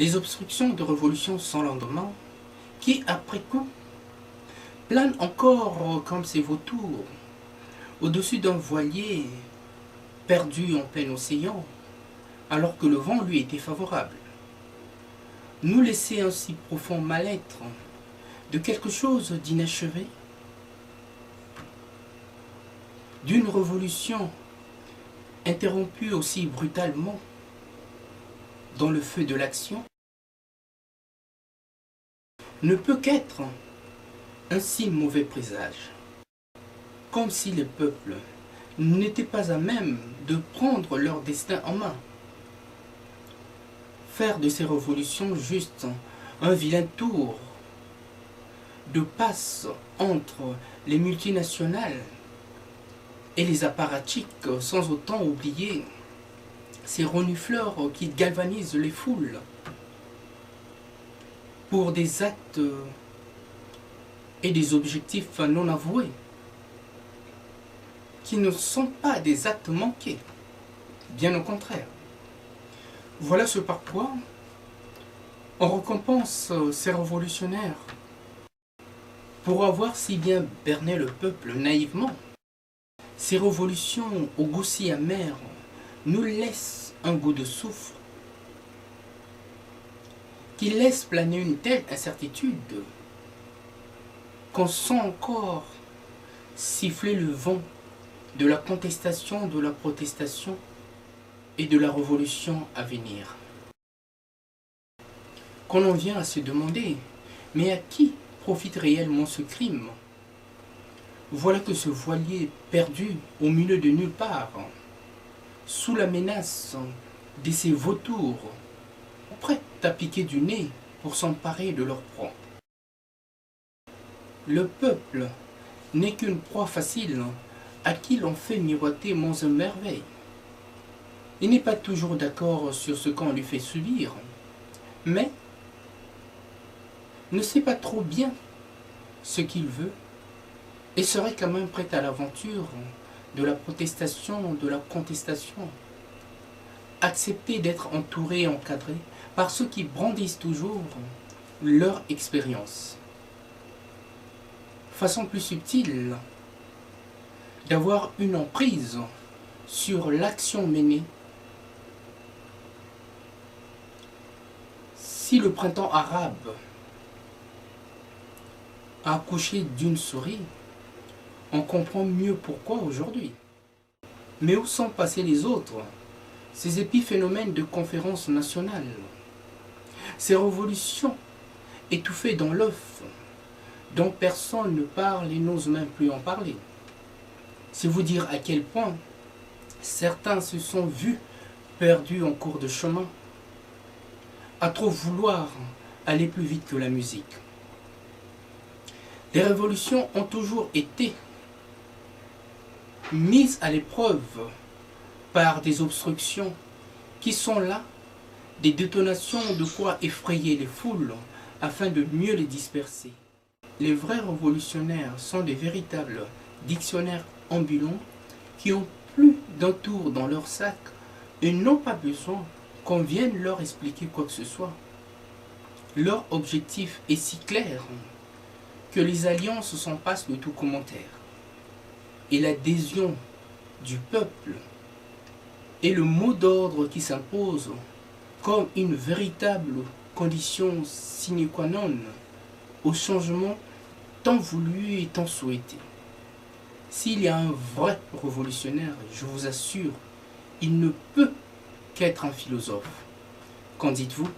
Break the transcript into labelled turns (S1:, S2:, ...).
S1: les obstructions de révolution sans lendemain, qui, après coup, planent encore comme ces vautours, au-dessus d'un voilier perdu en plein océan, alors que le vent lui était favorable. Nous laisser un si profond mal-être de quelque chose d'inachevé, d'une révolution interrompue aussi brutalement dans le feu de l'action, ne peut qu'être un si mauvais présage, comme si les peuples n'étaient pas à même de prendre leur destin en main. Faire de ces révolutions juste un vilain tour de passe entre les multinationales et les apparatchiks, sans autant oublier ces renifleurs qui galvanisent les foules pour des actes et des objectifs non avoués, qui ne sont pas des actes manqués, bien au contraire. Voilà ce par quoi on récompense ces révolutionnaires pour avoir si bien berné le peuple naïvement. Ces révolutions au goût si amer nous laissent un goût de soufre qui laisse planer une telle incertitude qu'on sent encore siffler le vent de la contestation, de la protestation et de la révolution à venir. Qu'on en vient à se demander, mais à qui profite réellement ce crime? Voilà que ce voilier perdu au milieu de nulle part, sous la menace de ces vautours, prêts à piquer du nez pour s'emparer de leur proie. Le peuple n'est qu'une proie facile à qui l'on fait miroiter monts et merveilles. Il n'est pas toujours d'accord sur ce qu'on lui fait subir, mais ne sait pas trop bien ce qu'il veut et serait quand même prêt à l'aventure de la protestation, de la contestation. Accepter d'être entouré et encadré par ceux qui brandissent toujours leur expérience. Façon plus subtile d'avoir une emprise sur l'action menée. Si le printemps arabe a accouché d'une souris, on comprend mieux pourquoi aujourd'hui. Mais où sont passés les autres, ces épiphénomènes de conférences nationales, ces révolutions étouffées dans l'œuf, dont personne ne parle et n'ose même plus en parler? C'est vous dire à quel point certains se sont vus perdus en cours de chemin, à trop vouloir aller plus vite que la musique. Les révolutions ont toujours été mises à l'épreuve par des obstructions qui sont là, des détonations de quoi effrayer les foules afin de mieux les disperser. Les vrais révolutionnaires sont des véritables dictionnaires ambulants qui ont plus d'un tour dans leur sac et n'ont pas besoin qu'on vienne leur expliquer quoi que ce soit. Leur objectif est si clair que les alliances s'en passent de tout commentaire. Et l'adhésion du peuple est le mot d'ordre qui s'impose comme une véritable condition sine qua non au changement tant voulu et tant souhaité. S'il y a un vrai révolutionnaire, je vous assure, il ne peut qu'être un philosophe. Qu'en dites-vous ?